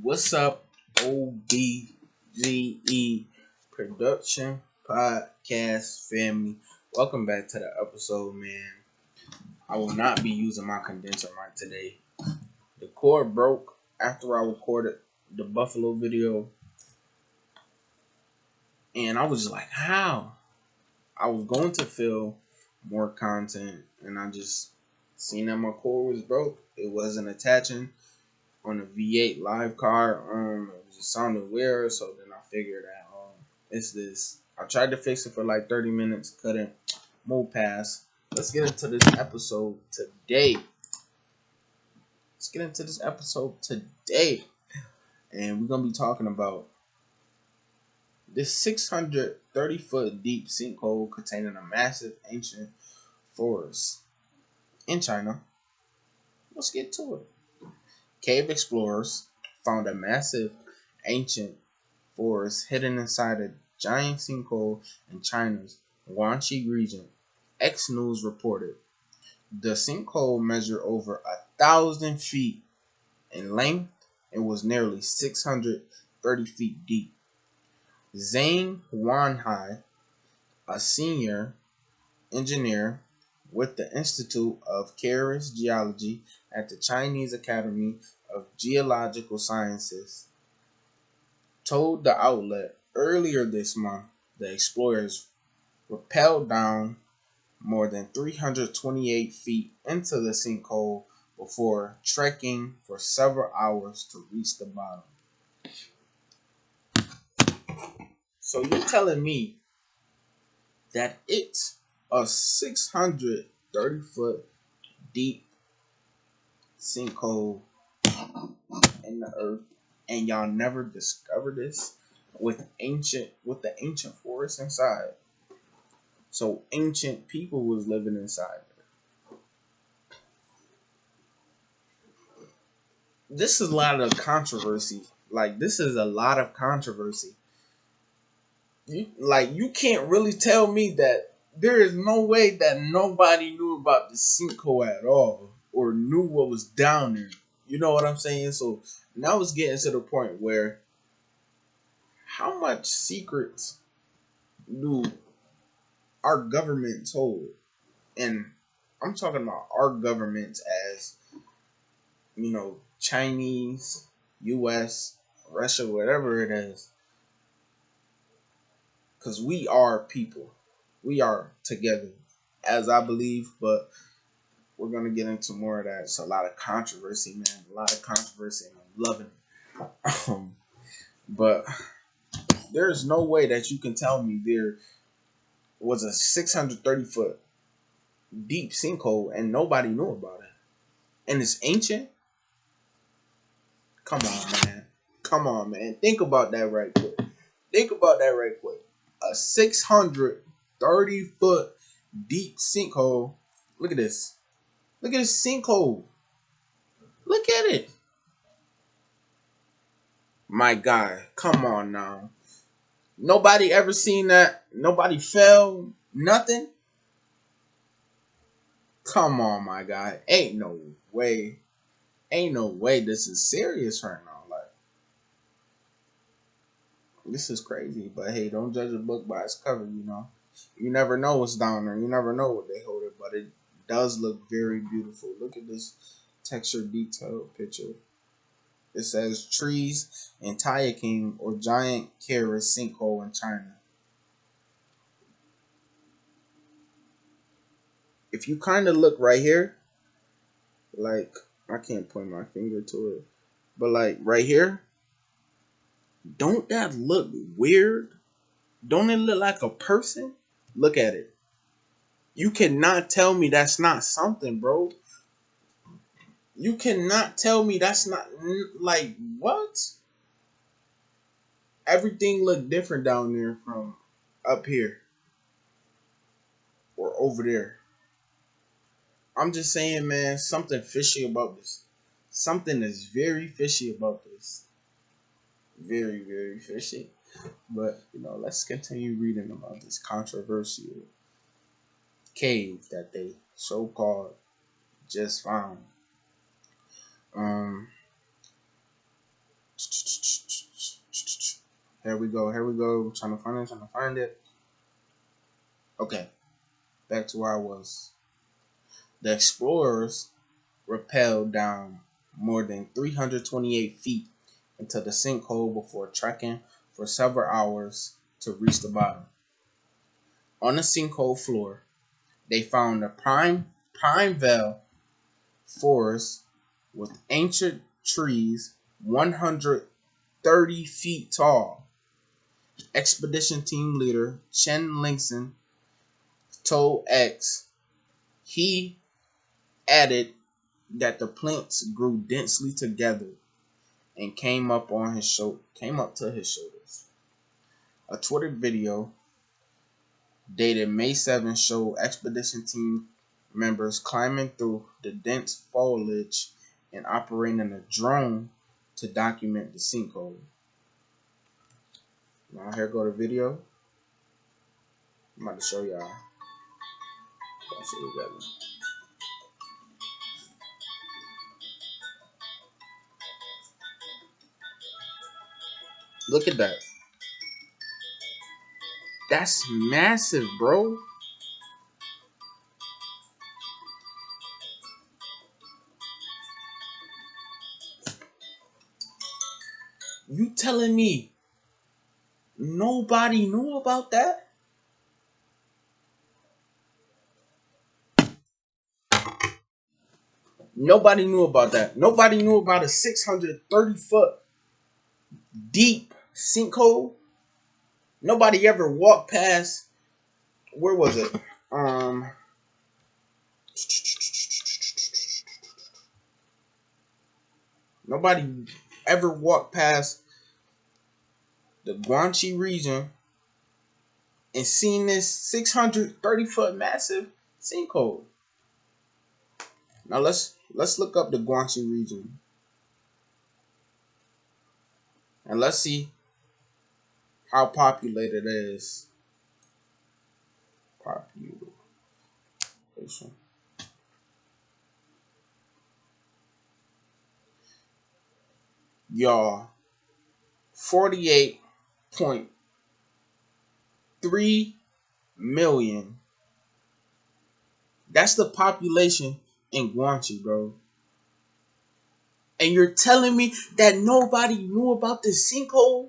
What's up, OBGE Production Podcast family? Welcome back to the episode, man. I will not be using my condenser mic today. The cord broke after I recorded the Buffalo video, and I was just like, how? I was going to film more content, and I just seen that my cord was broke. It wasn't attaching on a V8 live card. It just sounded weird, so then I figured out it's this. I tried to fix it for like 30 minutes, couldn't move past. Let's get into this episode today. And we're gonna be talking about this 630-foot deep sinkhole containing a massive ancient forest in China. Let's get to it. Cave explorers found a massive ancient forest hidden inside a giant sinkhole in China's Guangxi region. X News reported the sinkhole measured over 1,000 feet in length and was nearly 630 feet deep. Zhang Wanhai, a senior engineer with the Institute of Careless Geology at the Chinese Academy of Geological Sciences, told the outlet earlier this month the explorers rappelled down more than 328 feet into the sinkhole before trekking for several hours to reach the bottom. So you're telling me that it's a 630-foot deep sinkhole in the earth, and y'all never discovered this with the ancient forest inside? So ancient people was living inside there. This is a lot of controversy. This is a lot of controversy. You can't really tell me that there is no way that nobody knew about the sinkhole at all or knew what was down there. You know what I'm saying? So now it's getting to the point where how much secrets do our governments hold? And I'm talking about our governments as, Chinese, US, Russia, whatever it is. Because we are people. We are together, as I believe, but we're going to get into more of that. It's a lot of controversy, man. A lot of controversy, and I'm loving it. But there's no way that you can tell me there was a 630-foot deep sinkhole and nobody knew about it. And it's ancient? Come on, man. Come on, man. Think about that right quick. A 630-foot deep sinkhole. Look at this. Look at this sinkhole. Look at it. My God. Come on now. Nobody ever seen that? Nobody fell? Nothing? Come on, my guy. Ain't no way. This is serious right now. This is crazy. But hey, don't judge a book by its cover, You never know what's down there. You never know what they hold it. But it does look very beautiful. Look at this texture detailed picture. It says trees in King or giant Keras sinkhole in China. If you kind of look right here, I can't point my finger to it, but right here, don't that look weird? Don't it look like a person? Look at it. You cannot tell me that's not something, bro. You cannot tell me that's not, what? Everything look different down there from up here or over there. I'm just saying, man, something fishy about this. Something is very fishy about this. Very, very fishy. But, let's continue reading about this controversial cave that they so-called just found. Here we go. Here we go. Trying to find it. Trying to find it. Okay. Back to where I was. The explorers rappelled down more than 328 feet into the sinkhole before trekking for several hours to reach the bottom. On the sinkhole floor, they found a Pineville forest with ancient trees 130 feet tall. Expedition team leader Chen Lingson told X he added that the plants grew densely together and came up to his shoulders. A Twitter video dated May 7 showed expedition team members climbing through the dense foliage and operating a drone to document the sinkhole. Now here go the video. I'm about to show y'all. Let's see together. Look at that. That's massive, bro. You telling me nobody knew about that? Nobody knew about that. Nobody knew about a 630-foot deep sinkhole. Nobody ever walked past. Where was it? Nobody ever walked past the Guangxi region and seen this 630-foot massive sinkhole. Now let's look up the Guangxi region and let's see how populated it is. Population. Y'all, 48.3 million. That's the population in Guangxi, bro. And you're telling me that nobody knew about this sinkhole?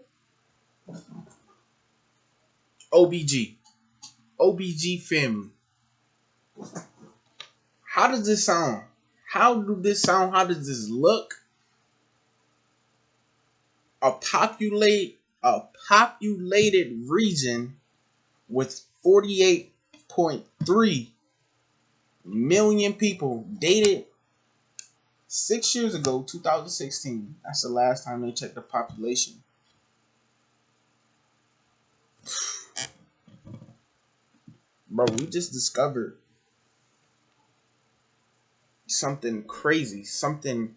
OBGE family. How does this sound? How does this sound? How does this look? A populated region with 48.3 million people, dated 6 years ago, 2016. That's the last time they checked the population. Bro, we just discovered something crazy, something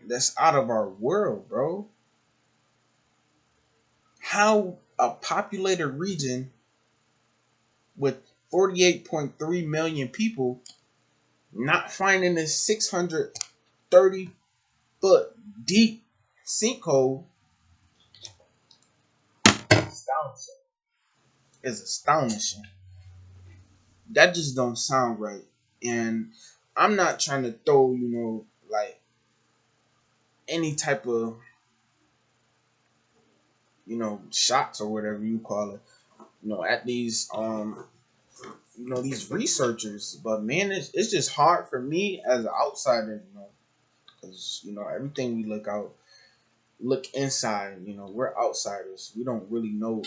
that's out of our world, bro. How a populated region with 48.3 million people not finding this 630-foot deep sinkhole is astonishing. That just don't sound right. And I'm not trying to throw, like any type of, shots or whatever you call it, at these these researchers. But man, it's just hard for me as an outsider, because everything we look inside. We're outsiders. We don't really know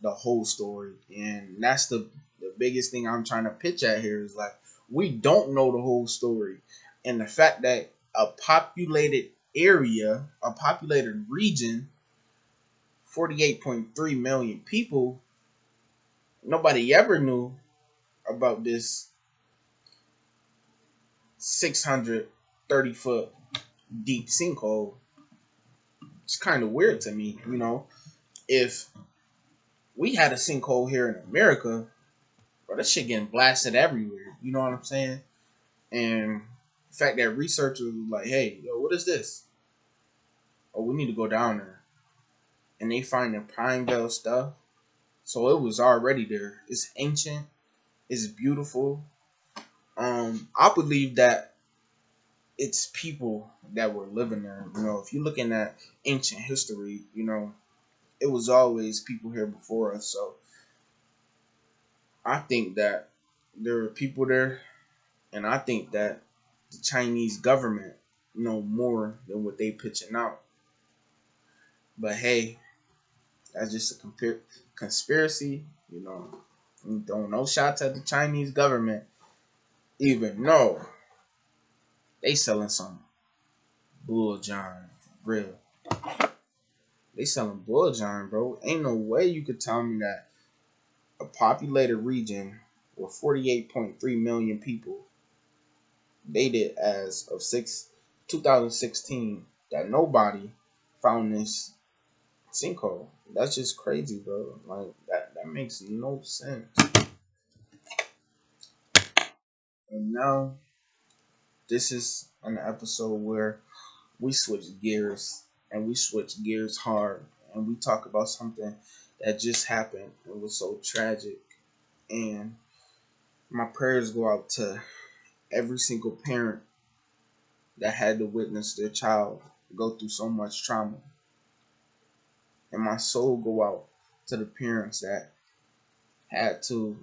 the whole story, and that's the biggest thing I'm trying to pitch at here is like we don't know the whole story, and the fact that a populated area, a populated region, 48.3 million people, nobody ever knew about this 630-foot deep sinkhole. It's kind of weird to me, if we had a sinkhole here in America, bro, that shit getting blasted everywhere. You know what I'm saying? And the fact that researchers were like, hey, yo, what is this? Oh, we need to go down there. and they find the Pineville stuff. So it was already there. It's ancient. It's beautiful. I believe that it's people that were living there. You know, if you're looking at ancient history, you know, it was always people here before us. So I think that there were people there, and I think that the Chinese government know more than what they pitching out. But hey, that's just a conspiracy. You know, don't no shots at the Chinese government. Even no, they selling some bull John, real. They selling bull John, bro. Ain't no way you could tell me that a populated region with 48.3 million people dated as of 2016 that nobody found this sinkhole. That's just crazy, bro. Like that makes no sense. And now this is an episode where we switch gears, and we switch gears hard, and we talk about something that just happened. It was so tragic, and my prayers go out to every single parent that had to witness their child go through so much trauma. And my soul go out to the parents that had to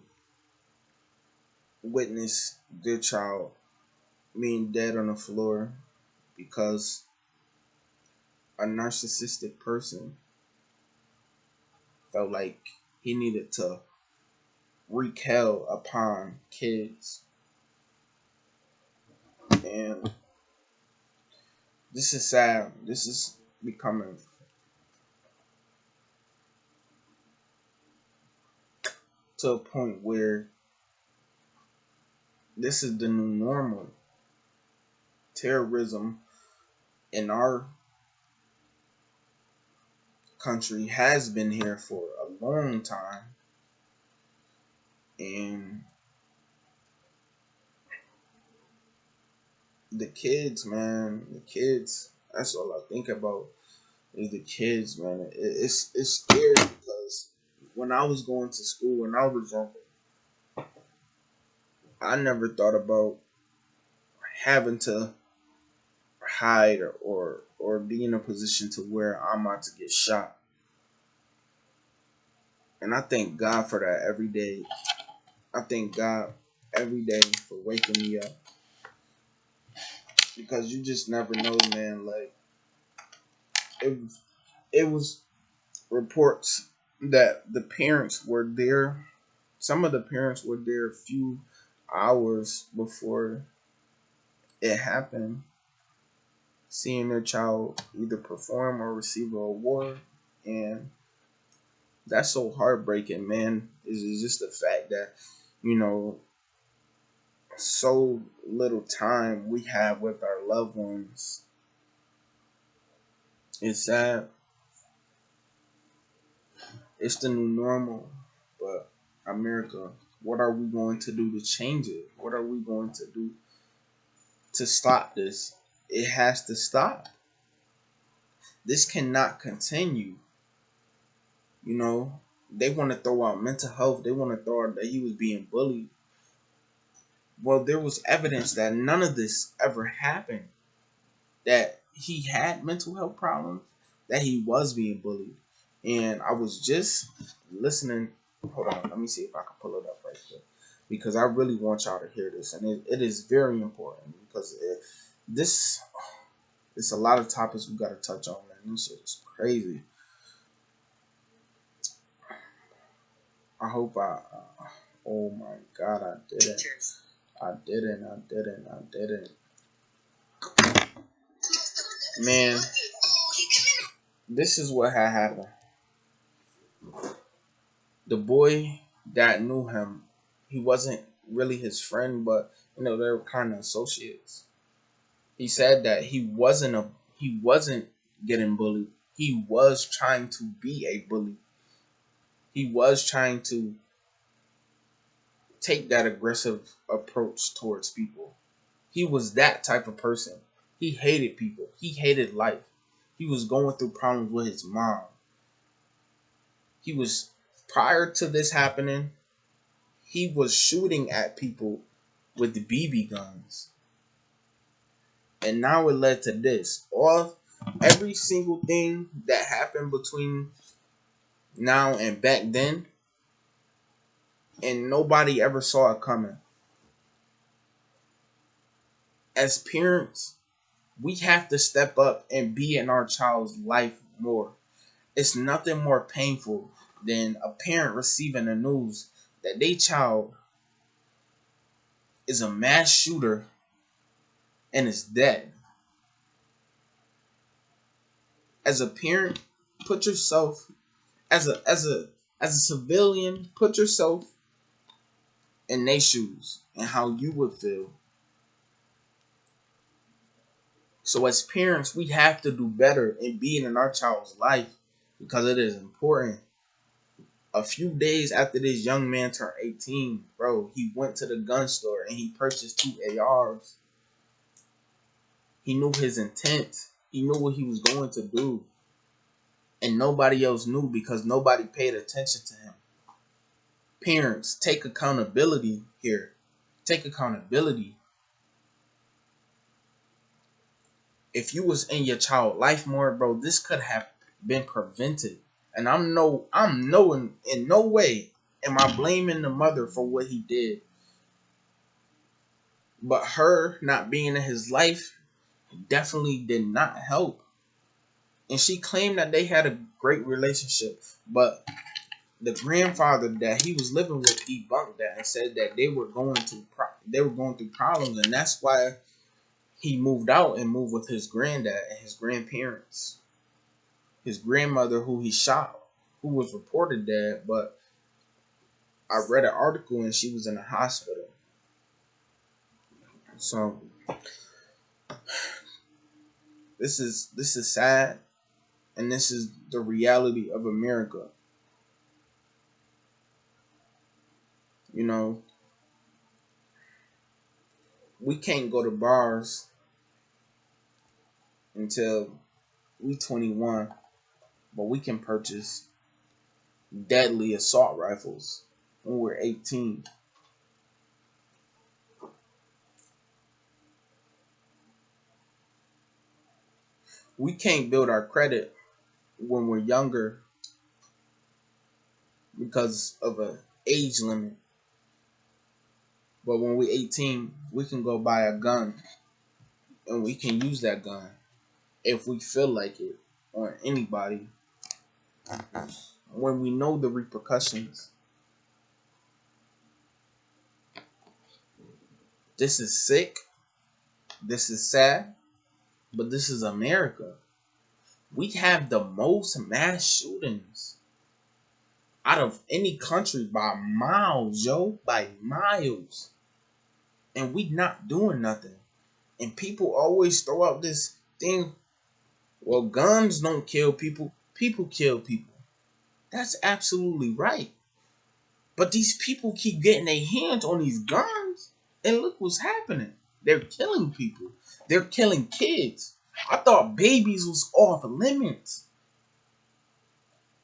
witness their child being dead on the floor because a narcissistic person felt like he needed to wreak hell upon kids. And this is sad. This is becoming to a point where this is the new normal. Terrorism in our country has been here for a long time. And the kids, man, the kids, that's all I think about is the kids, man. It's scary because when I was going to school, when I was younger, I never thought about having to hide or be in a position to where I'm about to get shot. And I thank God for that every day. I thank God every day for waking me up. Because you just never know, man. Like it was reports that the parents were there. Some of the parents were there a few hours before it happened, seeing their child either perform or receive an award. And that's so heartbreaking, man. Is just the fact that, you know, so little time we have with our loved ones. It's sad. It's the new normal. But America, what are we going to do to change it? What are we going to do to stop this? It has to stop. This cannot continue. You know, they want to throw out mental health. They want to throw out that he was being bullied. Well, there was evidence that none of this ever happened. That he had mental health problems. That he was being bullied. And I was just listening. Hold on, let me see if I can pull it up right here. Because I really want y'all to hear this. And it is very important. Because it's a lot of topics we got to touch on, man. This shit is crazy. I hope oh my God, I didn't. I didn't. Man, this is what had happened. The boy that knew him, he wasn't really his friend, but you know, they were kind of associates. He said that he wasn't getting bullied. He was trying to be a bully. He was trying to take that aggressive approach towards people. He was that type of person. He hated people. He hated life. He was going through problems with his mom. He was, prior to this happening, he was shooting at people with the BB guns. And now it led to this. Every single thing that happened between now and back then, and nobody ever saw it coming. As parents, we have to step up and be in our child's life more. It's nothing more painful than a parent receiving the news that their child is a mass shooter and is dead. As a parent, put yourself as a civilian, put yourself in their shoes and how you would feel. So as parents, we have to do better in being in our child's life because it is important. A few days after this young man turned 18, bro, he went to the gun store and he purchased 2 ARs. He knew his intent. He knew what he was going to do. And nobody else knew because nobody paid attention to him. Parents, take accountability here. Take accountability. If you was in your child life more, bro, this could have been prevented. And I'm knowing in no way am I blaming the mother for what he did. But her not being in his life definitely did not help. And she claimed that they had a great relationship, but the grandfather that he was living with debunked that and said that they were going through problems, and that's why he moved out and moved with his granddad and his grandparents. His grandmother, who he shot, who was reported dead, but I read an article and she was in a hospital. So this is sad, and this is the reality of America. You know, we can't go to bars until we 21, but we can purchase deadly assault rifles when we're 18. We can't build our credit when we're younger because of a age limit. But when we're 18, we can go buy a gun and we can use that gun if we feel like it on anybody when we know the repercussions. This is sick. This is sad. But this is America. We have the most mass shootings out of any country by miles, yo. By miles. And we not doing nothing. And people always throw out this thing, well, guns don't kill people. People kill people. That's absolutely right. But these people keep getting their hands on these guns. And look what's happening. They're killing people. They're killing kids. I thought babies was off limits.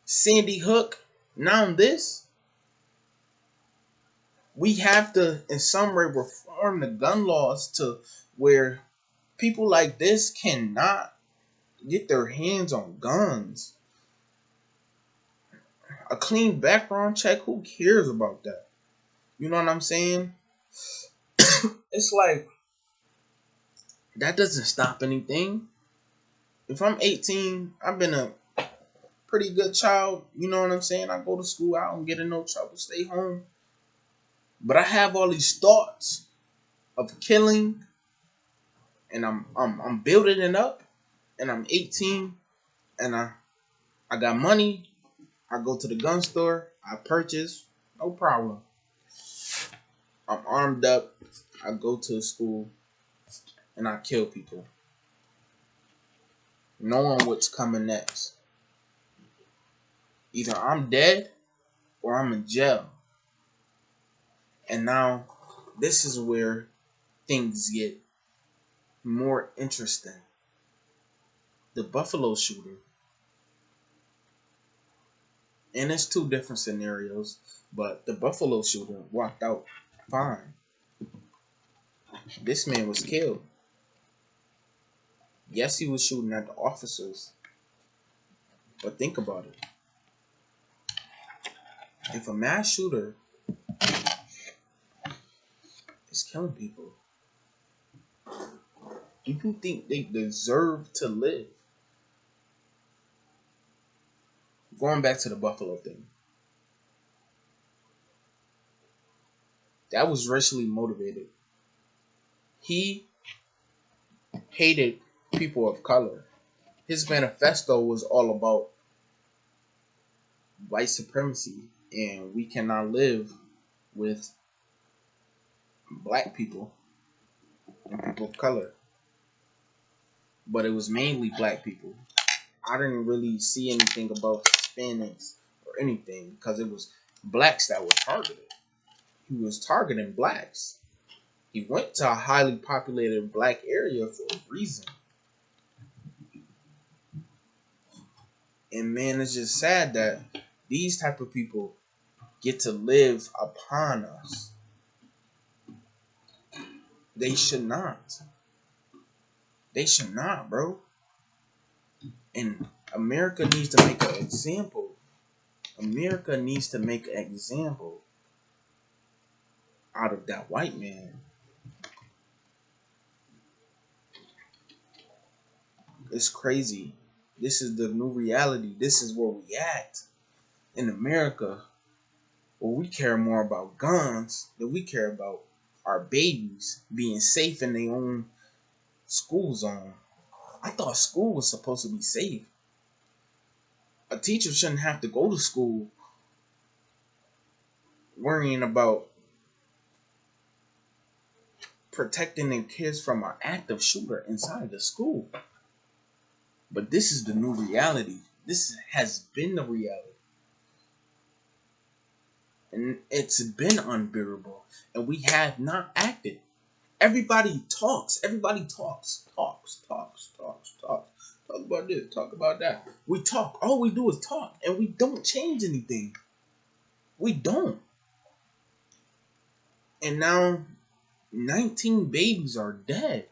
Sandy Hook, now this. We have to, in some way, reform the gun laws to where people like this cannot get their hands on guns. A clean background check, who cares about that? You know what I'm saying? It's like, that doesn't stop anything. If I'm 18, I've been a pretty good child. You know what I'm saying? I go to school, I don't get in no trouble, stay home. But I have all these thoughts of killing, and I'm building it up, and I'm 18, and I got money. I go to the gun store, I purchase, no problem. I'm armed up, I go to school, and I kill people, knowing what's coming next. Either I'm dead or I'm in jail. And now this is where things get more interesting. The Buffalo shooter And it's two different scenarios, but the Buffalo shooter walked out fine. This man was killed. Yes, he was shooting at the officers, but think about it. If a mass shooter is killing people, do you think they deserve to live? Going back to the Buffalo thing, that was racially motivated. He hated people of color. His manifesto was all about white supremacy, and we cannot live with black people and people of color. But it was mainly black people. I didn't really see anything about Hispanics or anything because it was blacks that were targeted. He was targeting blacks. He went to a highly populated black area for a reason. And man, it's just sad that these type of people get to live upon us. They should not. They should not, bro. And America needs to make an example. America needs to make an example out of that white man. It's crazy. This is the new reality. This is where we at in America, where we care more about guns than we care about our babies being safe in their own school zone. I thought school was supposed to be safe. A teacher shouldn't have to go to school worrying about protecting their kids from an active shooter inside the school. But this is the new reality. This has been the reality. And it's been unbearable. And we have not acted. Everybody talks. Everybody talks. Talks. Talk about this. Talk about that. We talk. All we do is talk. And we don't change anything. We don't. And now 19 babies are dead.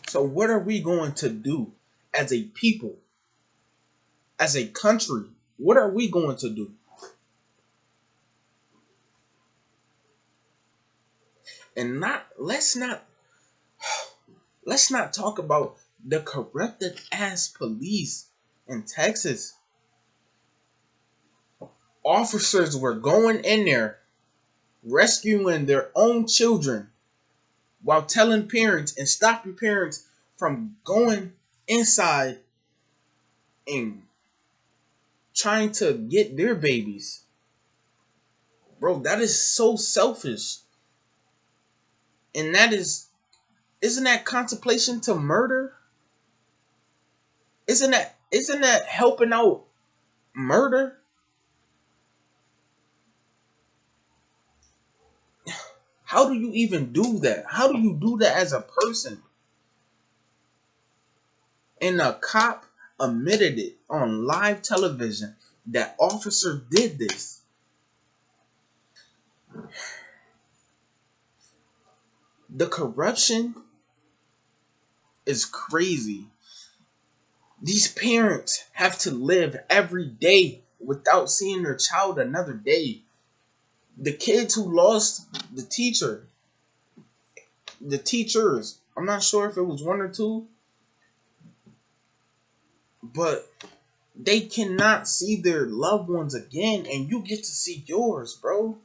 So what are we going to do as a people? As a country? What are we going to do? And let's not talk about the corrupted ass police in Texas. Officers were going in there rescuing their own children while telling parents and stopping parents from going inside and trying to get their babies. Bro, that is so selfish. And isn't that contemplation to murder? Isn't that helping out murder? How do you even do that? How do you do that as a person? And a cop admitted it on live television that officer did this. The corruption is crazy. These parents have to live every day without seeing their child another day. The kids who lost the teachers, I'm not sure if it was one or two, but they cannot see their loved ones again, and you get to see yours, bro.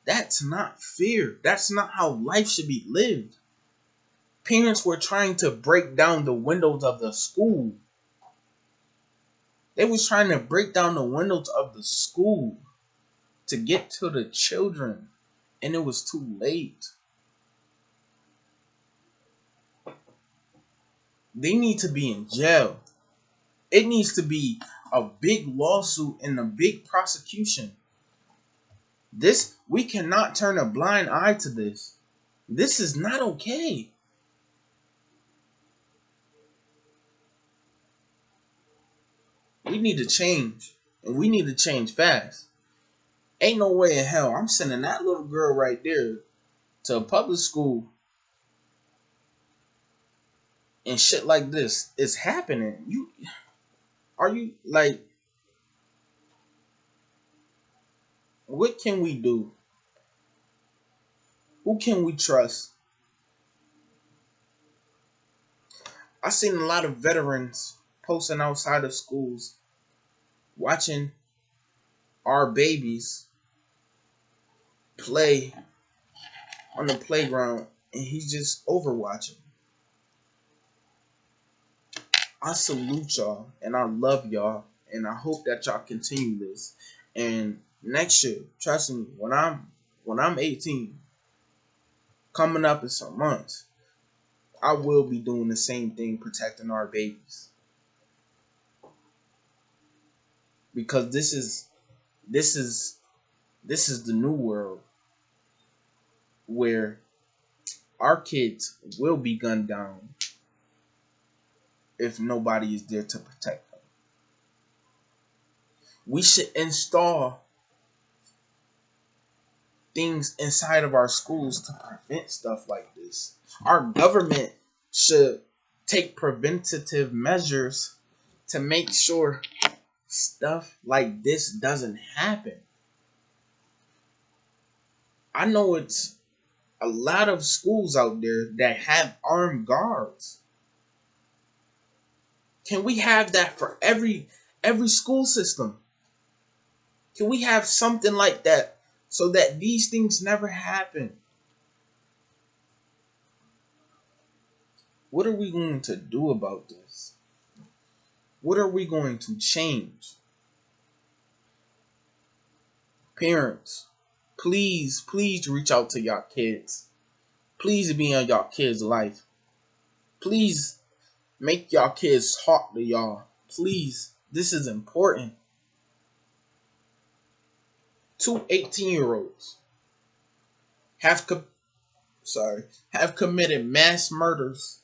That's not fair. That's not how life should be lived. Parents were trying to break down the windows of the school. They was trying to break down the windows of the school to get to the children, and it was too late. They need to be in jail. It needs to be a big lawsuit and a big prosecution. We cannot turn a blind eye to this. This is not okay. We need to change, and we need to change fast. Ain't no way in hell I'm sending that little girl right there to a public school and shit like this is happening. You like, what can we do? Who can we trust? I seen a lot of veterans posting outside of schools, watching our babies play on the playground, and he's just overwatching. I salute y'all, and I love y'all, and I hope that y'all continue this. And next year, trust me, when I'm 18, coming up in some months, I will be doing the same thing, protecting our babies, because this is this is the new world where our kids will be gunned down if nobody is there to protect them. We should install things inside of our schools to prevent stuff like this. Our government should take preventative measures to make sure stuff like this doesn't happen. I know it's a lot of schools out there that have armed guards. Can we have that for every school system? Can we have something like that so that these things never happen? What are we going to do about this? What are we going to change? Parents, please reach out to y'all kids. Please be in y'all kids' life. Please make y'all kids talk to y'all. Please, this is important. Two 18-year-olds have have committed mass murders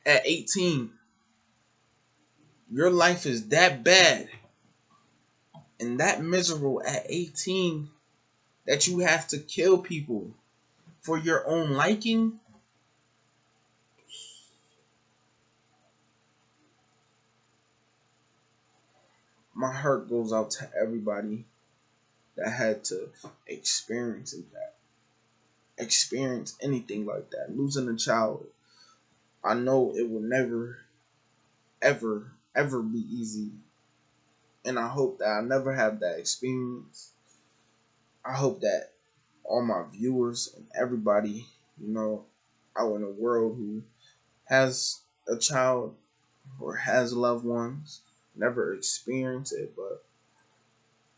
at 18. Your life is that bad and that miserable at 18 that you have to kill people for your own liking? My heart goes out to everybody that had to experience anything like that, losing a child. I know it will never, ever be easy, and I hope that I never have that experience. I hope that all my viewers and everybody, out in the world who has a child or has loved ones never experience it, but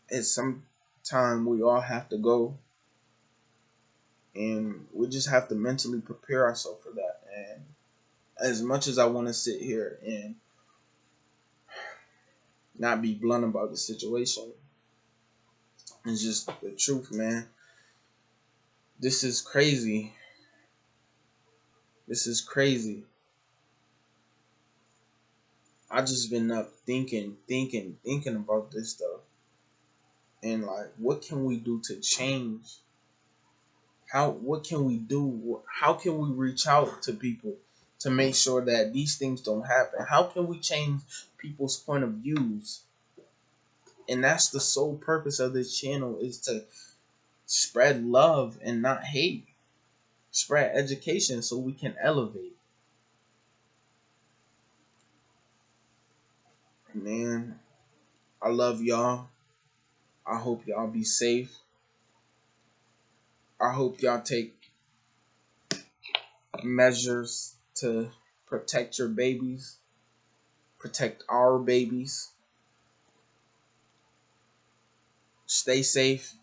it's some time we all have to go, and we just have to mentally prepare ourselves for that. And as much as I want to sit here and not be blunt about the situation, it's just the truth, man. This is crazy. This is crazy. I just been up thinking about this stuff, and like, what can we do to change? What can we do? How can we reach out to people to make sure that these things don't happen? How can we change people's point of views? And that's the sole purpose of this channel, is to spread love and not hate. Spread education so we can elevate. Man, I love y'all. I hope y'all be safe. I hope y'all take measures to protect your babies, protect our babies. Stay safe.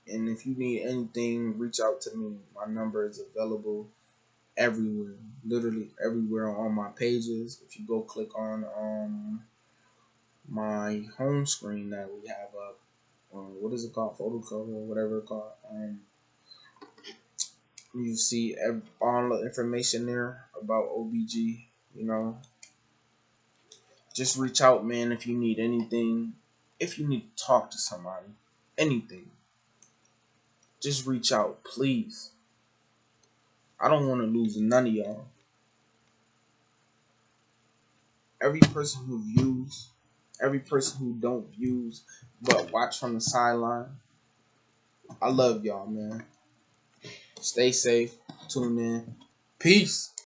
And if you need anything, reach out to me. My number is available everywhere, literally everywhere on my pages. If you go click on my home screen that we have up, what is it called, photo cover or whatever it's called, You see all the information there about OBG. You know, just reach out, man, if you need anything. If you need to talk to somebody, anything, just reach out, please. I don't want to lose none of y'all. Every person who views, every person who don't views, but watch from the sideline, I love y'all, man. Stay safe. Tune in. Peace.